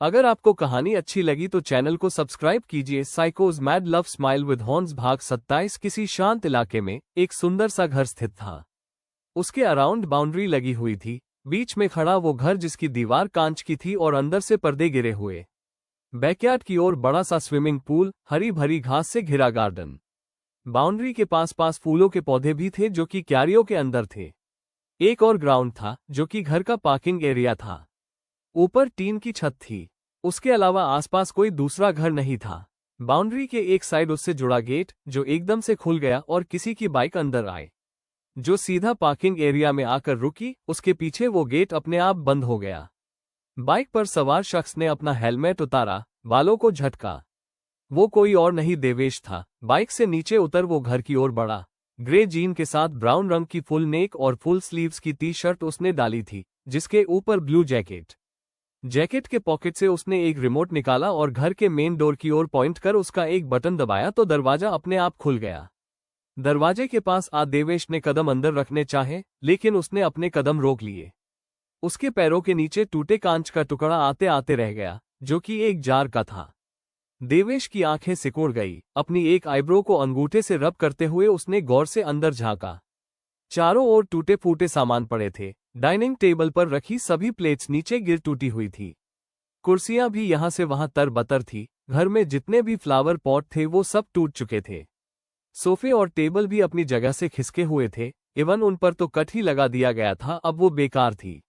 अगर आपको कहानी अच्छी लगी तो चैनल को सब्सक्राइब कीजिए। साइकोज mad love smile with horns भाग 27। किसी शांत इलाके में एक सुंदर सा घर स्थित था। उसके अराउंड बाउंड्री लगी हुई थी। बीच में खड़ा वो घर जिसकी दीवार कांच की थी और अंदर से पर्दे गिरे हुए। बैकयार्ड की ओर बड़ा सा स्विमिंग पूल, हरी भरी घास से घिरा गार्डन। बाउंड्री के पास पास फूलों के पौधे भी थे जो कि क्यारियों के अंदर थे। एक और ग्राउंड था जो कि घर का पार्किंग एरिया था। ऊपर टीन की छत थी। उसके अलावा आसपास कोई दूसरा घर नहीं था। बाउंड्री के एक साइड उससे जुड़ा गेट जो एकदम से खुल गया और किसी की बाइक अंदर आए, जो सीधा पार्किंग एरिया में आकर रुकी। उसके पीछे वो गेट अपने आप बंद हो गया। बाइक पर सवार शख्स ने अपना हेलमेट उतारा, बालों को झटका। वो कोई और नहीं देवेश था। बाइक से नीचे उतर वो घर की ओर बढ़ा। ग्रे जीन के साथ ब्राउन रंग की फुल नेक और फुल स्लीव्स की टी शर्ट उसने डाली थी, जिसके ऊपर ब्लू जैकेट। जैकेट के पॉकेट से उसने एक रिमोट निकाला और घर के मेन डोर की ओर पॉइंट कर उसका एक बटन दबाया तो दरवाजा अपने आप खुल गया। दरवाजे के पास देवेश ने कदम अंदर रखने चाहे, लेकिन उसने अपने कदम रोक लिए। उसके पैरों के नीचे टूटे कांच का टुकड़ा आते आते रह गया, जो कि एक जार का था। देवेश की आंखें सिकुड़ गई। अपनी एक आईब्रो को अंगूठे से रब करते हुए उसने गौर से अंदर झांका। चारों ओर टूटे फूटे सामान पड़े थे। डाइनिंग टेबल पर रखी सभी प्लेट्स नीचे गिर टूटी हुई थी। कुर्सियां भी यहां से वहां तरबतर थी। घर में जितने भी फ्लावर पॉट थे वो सब टूट चुके थे। सोफे और टेबल भी अपनी जगह से खिसके हुए थे। इवन उन पर तो कट ही लगा दिया गया था, अब वो बेकार थी।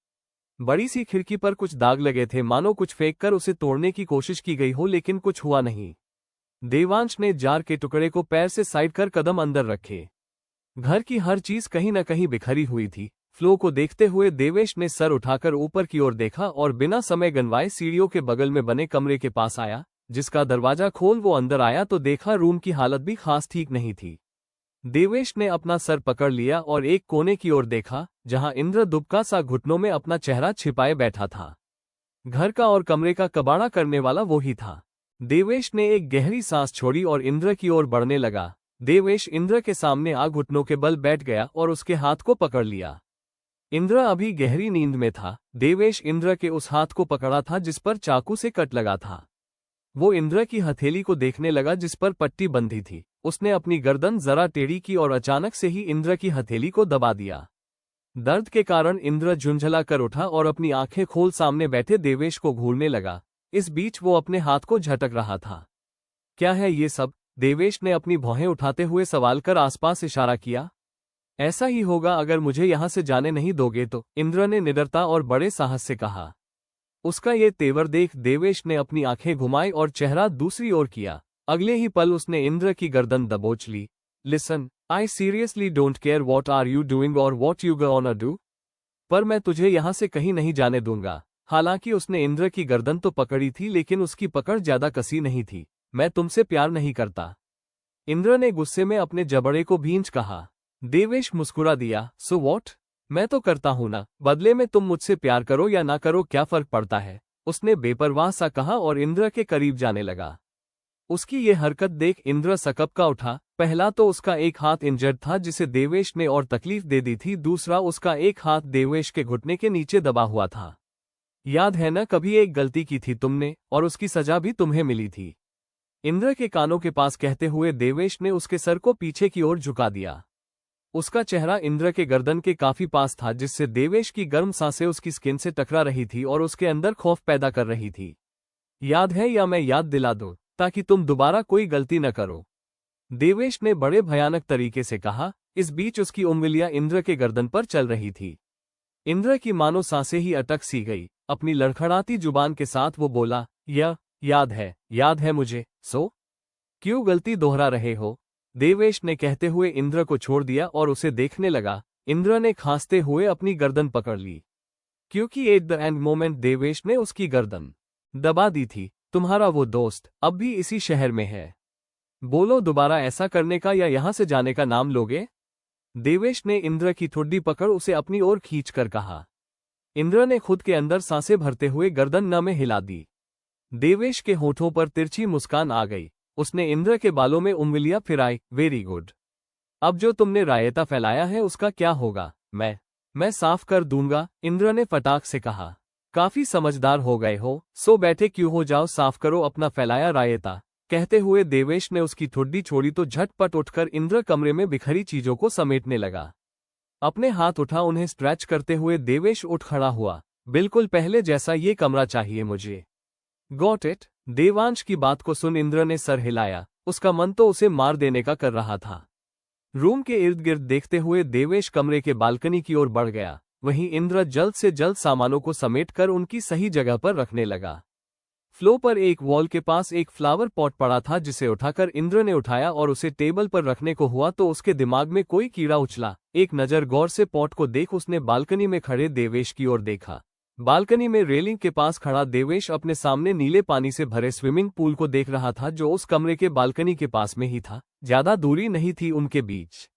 बड़ी सी खिड़की पर कुछ दाग लगे थे, मानो कुछ फेंक कर उसे तोड़ने की कोशिश की गई हो, लेकिन कुछ हुआ नहीं। देवांश ने जार के टुकड़े को पैर से साइड कर कदम अंदर रखे। घर की हर चीज कहीं न कहीं बिखरी हुई थी। फ्लो को देखते हुए देवेश ने सर उठाकर ऊपर की ओर देखा और बिना समय गंवाए सीढ़ियों के बगल में बने कमरे के पास आया, जिसका दरवाजा खोल वो अंदर आया तो देखा रूम की हालत भी खास ठीक नहीं थी। देवेश ने अपना सर पकड़ लिया और एक कोने की ओर देखा, जहां इंद्र दुबका सा घुटनों में अपना चेहरा छिपाए बैठा था। घर का और कमरे का कबाड़ा करने वाला वो ही था। देवेश ने एक गहरी सांस छोड़ी और इंद्र की ओर बढ़ने लगा। देवेश इंद्र के सामने घुटनों के बल बैठ गया और उसके हाथ को पकड़ लिया। इंद्र अभी गहरी नींद में था। देवेश इंद्र के उस हाथ को पकड़ा था जिस पर चाकू से कट लगा था। वो इंद्र की हथेली को देखने लगा जिस पर पट्टी बंधी थी। उसने अपनी गर्दन जरा टेढ़ी की और अचानक से ही इंद्र की हथेली को दबा दिया। दर्द के कारण इंद्र झुंझला कर उठा और अपनी आंखें खोल सामने बैठे देवेश को घूरने लगा। इस बीच वो अपने हाथ को झटक रहा था। क्या है ये सब? देवेश ने अपनी भौहें उठाते हुए सवाल कर आसपास इशारा किया। ऐसा ही होगा अगर मुझे यहां से जाने नहीं दोगे तो, इंद्र ने निडरता और बड़े साहस से कहा। उसका ये तेवर देख देवेश ने अपनी आंखें घुमाई और चेहरा दूसरी ओर किया। अगले ही पल उसने इंद्र की गर्दन दबोच ली। Listen, I seriously don't care what are you doing और वॉट यू गोना डू, पर मैं तुझे यहां से कहीं नहीं जाने दूंगा। हालांकि उसने इंद्र की गर्दन तो पकड़ी थी, लेकिन उसकी पकड़ ज्यादा कसी नहीं थी। मैं तुमसे प्यार नहीं करता, इंद्र ने गुस्से में अपने जबड़े को भींच कहा। देवेश मुस्कुरा दिया। सो वॉट, मैं तो करता हूं ना, बदले में तुम मुझसे प्यार करो या ना करो क्या फर्क पड़ता है, उसने बेपरवाह सा कहा और इंद्र के करीब जाने लगा। उसकी ये हरकत देख इंद्र सकपका उठा। पहला तो उसका एक हाथ इंजर्ड था जिसे देवेश ने और तकलीफ दे दी थी, दूसरा उसका एक हाथ देवेश के घुटने के नीचे दबा हुआ था। याद है ना, कभी एक गलती की थी तुमने और उसकी सजा भी तुम्हें मिली थी, इंद्र के कानों के पास कहते हुए देवेश ने उसके सर को पीछे की ओर झुका दिया। उसका चेहरा इंद्र के गर्दन के काफी पास था, जिससे देवेश की गर्म सांसें उसकी स्किन से टकरा रही थी और उसके अंदर खौफ पैदा कर रही थी। याद है या मैं याद दिला दूं, ताकि तुम दोबारा कोई गलती न करो, देवेश ने बड़े भयानक तरीके से कहा। इस बीच उसकी उंगलियां इंद्र के गर्दन पर चल रही थी। इंद्र की मानो सांसें ही अटक सी गई। अपनी लड़खड़ाती जुबान के साथ वो बोला, याद है मुझे। सो क्यों गलती दोहरा रहे हो, देवेश ने कहते हुए इंद्र को छोड़ दिया और उसे देखने लगा। इंद्र ने खांसते हुए अपनी गर्दन पकड़ ली, क्योंकि at the end moment Devesh ने उसकी गर्दन दबा दी थी। तुम्हारा वो दोस्त अब भी इसी शहर में है, बोलो दोबारा ऐसा करने का या यहां से जाने का नाम लोगे, देवेश ने इंद्र की ठुड्डी पकड़ उसे अपनी ओर खींचकर कहा। इंद्र ने खुद के अंदर सांसें भरते हुए गर्दन न में हिला दी। देवेश के होठों पर तिरछी मुस्कान आ गई। उसने इंद्र के बालों में उंगलियां फिराई। वेरी गुड, अब जो तुमने रायता फैलाया है उसका क्या होगा, मैं साफ कर दूंगा, इंद्र ने फटाक से कहा। काफी समझदार हो गए हो, सो बैठे क्यों हो, जाओ साफ करो अपना फैलाया रायता। कहते हुए देवेश ने उसकी ठुड्डी छोड़ी तो झटपट उठकर इंद्र कमरे में बिखरी चीजों को समेटने लगा। अपने हाथ उठा उन्हें स्ट्रेच करते हुए देवेश उठ खड़ा हुआ। बिल्कुल पहले जैसा ये कमरा चाहिए मुझे। Got it. देवांश की बात को सुन इंद्र ने सर हिलाया, उसका मन तो उसे मार देने का कर रहा था। रूम के इर्द गिर्द देखते हुए देवेश कमरे के बालकनी की ओर बढ़ गया। वहीं इंद्र जल्द से जल्द सामानों को समेटकर उनकी सही जगह पर रखने लगा। फ्लोर पर एक वॉल के पास एक फ्लावर पॉट पड़ा था जिसे उठाकर इंद्र ने उठाया और उसे टेबल पर रखने को हुआ तो उसके दिमाग में कोई कीड़ा उछला। एक नजर गौर से पॉट को देख उसने बालकनी में खड़े देवेश की ओर देखा। बालकनी में रेलिंग के पास खड़ा देवेश अपने सामने नीले पानी से भरे स्विमिंग पूल को देख रहा था जो उस कमरे के बालकनी के पास में ही था। ज्यादा दूरी नहीं थी उनके बीच।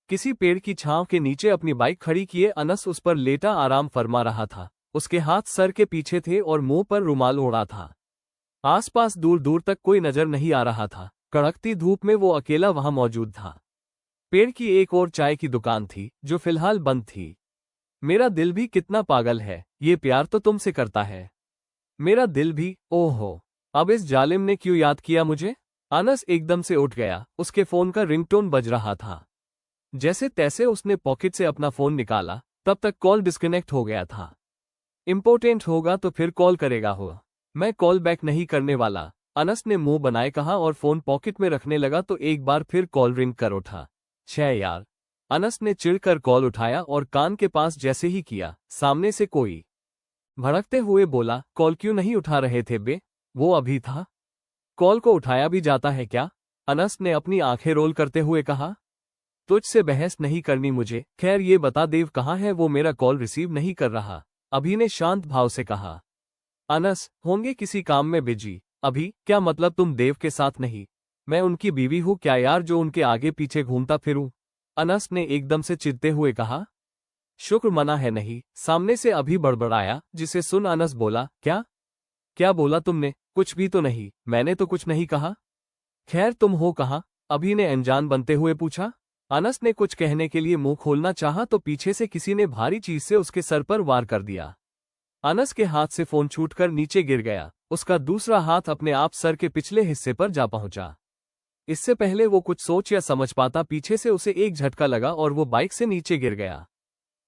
किसी पेड़ की छांव के नीचे अपनी बाइक खड़ी किए अनस उस पर लेटा आराम फरमा रहा था। उसके हाथ सर के पीछे थे और मुंह पर रुमाल ओढ़ा था। आसपास दूर दूर तक कोई नजर नहीं आ रहा था। कड़कती धूप में वो अकेला वहां मौजूद था। पेड़ की एक और चाय की दुकान थी जो फिलहाल बंद थी। मेरा दिल भी कितना पागल है, ये प्यार तो तुमसे करता है। मेरा दिल भी, ओहो, अब इस जालिम ने क्यों याद किया मुझे। अनस एकदम से उठ गया। उसके फोन का रिंगटोन बज रहा था। जैसे तैसे उसने पॉकेट से अपना फोन निकाला, तब तक कॉल डिस्कनेक्ट हो गया था। इंपॉर्टेंट होगा तो फिर कॉल करेगा हो, मैं कॉल बैक नहीं करने वाला, अनस ने मुंह बनाए कहा और फोन पॉकेट में रखने लगा तो एक बार फिर कॉल रिंग कर उठा। छह यार। अनस ने चिढ़कर कॉल उठाया और कान के पास जैसे ही किया, सामने से कोई भड़कते हुए बोला, कॉल क्यों नहीं उठा रहे थे बे? वो अभी था। कॉल को उठाया भी जाता है क्या? अनस ने अपनी आंखें रोल करते हुए कहा। तुझसे बहस नहीं करनी मुझे, खैर ये बता देव कहाँ है? वो मेरा कॉल रिसीव नहीं कर रहा, अभी ने शांत भाव से कहा। अनस, होंगे किसी काम में बिजी। अभी क्या मतलब तुम देव के साथ नहीं? मैं उनकी बीवी हूँ क्या यार जो उनके आगे पीछे घूमता फिरूं? अनस ने एकदम से चिढ़ते हुए कहा। शुक्र मना है नहीं, सामने से अभी बड़बड़ाया, जिसे सुन अनस बोला, क्या क्या बोला तुमने? कुछ भी तो नहीं, मैंने तो कुछ नहीं कहा। खैर तुम हो कहाँ? अभी ने अनजान बनते हुए पूछा। अनस ने कुछ कहने के लिए मुंह खोलना चाहा तो पीछे से किसी ने भारी चीज से उसके सर पर वार कर दिया। अनस के हाथ से फोन छूटकर नीचे गिर गया। उसका दूसरा हाथ अपने आप सर के पिछले हिस्से पर जा पहुंचा। इससे पहले वो कुछ सोच या समझ पाता, पीछे से उसे एक झटका लगा और वो बाइक से नीचे गिर गया।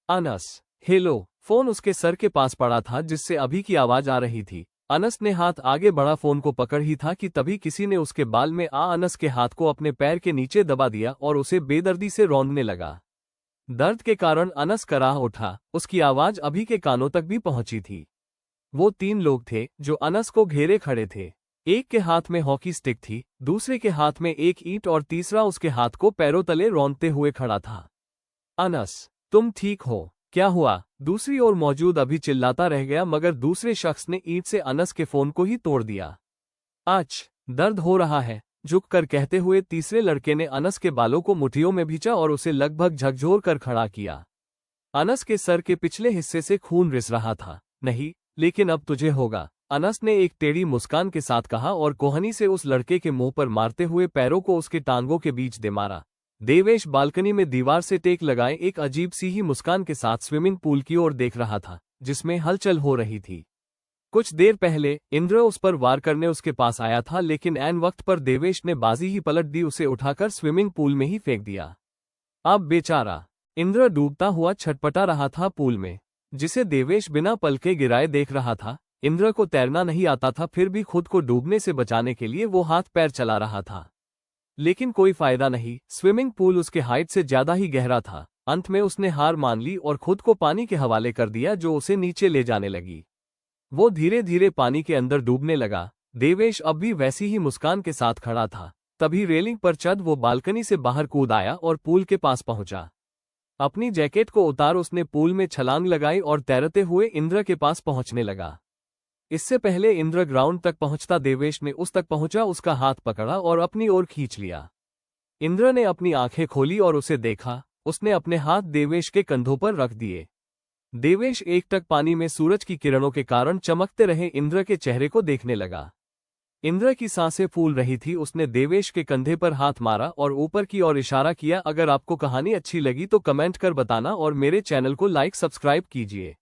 अनस, हेलो। फोन उसके सर के पास पड़ा था जिससे अभी की आवाज आ रही थी। अनस ने हाथ आगे बढ़ा फोन को पकड़ ही था कि तभी किसी ने उसके बाल में अनस के हाथ को अपने पैर के नीचे दबा दिया और उसे बेदर्दी से रौंदने लगा। दर्द के कारण अनस कराह उठा। उसकी आवाज अभी के कानों तक भी पहुंची थी। वो तीन लोग थे जो अनस को घेरे खड़े थे। एक के हाथ में हॉकी स्टिक थी, दूसरे के हाथ में एक ईंट और तीसरा उसके हाथ को पैरों तले रौंदते हुए खड़ा था। अनस, तुम ठीक हो? क्या हुआ? दूसरी ओर मौजूद अभी चिल्लाता रह गया मगर दूसरे शख्स ने ईंट से अनस के फोन को ही तोड़ दिया। आज दर्द हो रहा है, झुककर कहते हुए तीसरे लड़के ने अनस के बालों को मुट्ठियों में भींचा और उसे लगभग झकझोर कर खड़ा किया। अनस के सर के पिछले हिस्से से खून रिस रहा था। नहीं, लेकिन अब तुझे होगा, अनस ने एक टेढ़ी मुस्कान के साथ कहा और कोहनी से उस लड़के के मुंह पर मारते हुए पैरों को उसके टांगों के बीच दे मारा। देवेश बालकनी में दीवार से टेक लगाए एक अजीब सी ही मुस्कान के साथ स्विमिंग पूल की ओर देख रहा था जिसमें हलचल हो रही थी। कुछ देर पहले इंद्र उस पर वार करने उसके पास आया था लेकिन ऐन वक्त पर देवेश ने बाजी ही पलट दी, उसे उठाकर स्विमिंग पूल में ही फेंक दिया। अब बेचारा इंद्र डूबता हुआ छटपटा रहा था पूल में, जिसे देवेश बिना पलके गिराए देख रहा था। इंद्र को तैरना नहीं आता था, फिर भी खुद को डूबने से बचाने के लिए वो हाथ पैर चला रहा था, लेकिन कोई फायदा नहीं। स्विमिंग पूल उसके हाइट से ज्यादा ही गहरा था। अंत में उसने हार मान ली और खुद को पानी के हवाले कर दिया जो उसे नीचे ले जाने लगी। वो धीरे धीरे पानी के अंदर डूबने लगा। देवेश अब भी वैसी ही मुस्कान के साथ खड़ा था। तभी रेलिंग पर चढ़ वो बालकनी से बाहर कूद आया और पूल के पास पहुंचा। अपनी जैकेट को उतार उसने पूल में छलांग लगाई और तैरते हुए इंद्र के पास पहुंचने लगा। इससे पहले इंद्र ग्राउंड तक पहुंचता देवेश ने उस तक पहुंचा, उसका हाथ पकड़ा और अपनी ओर खींच लिया। इंद्र ने अपनी आंखें खोली और उसे देखा। उसने अपने हाथ देवेश के कंधों पर रख दिए। देवेश एकटक पानी में सूरज की किरणों के कारण चमकते रहे इंद्र के चेहरे को देखने लगा। इंद्र की सांसें फूल रही थी। उसने देवेश के कंधे पर हाथ मारा और ऊपर की ओर इशारा किया। अगर आपको कहानी अच्छी लगी तो कमेंट कर बताना और मेरे चैनल को लाइक सब्सक्राइब कीजिए।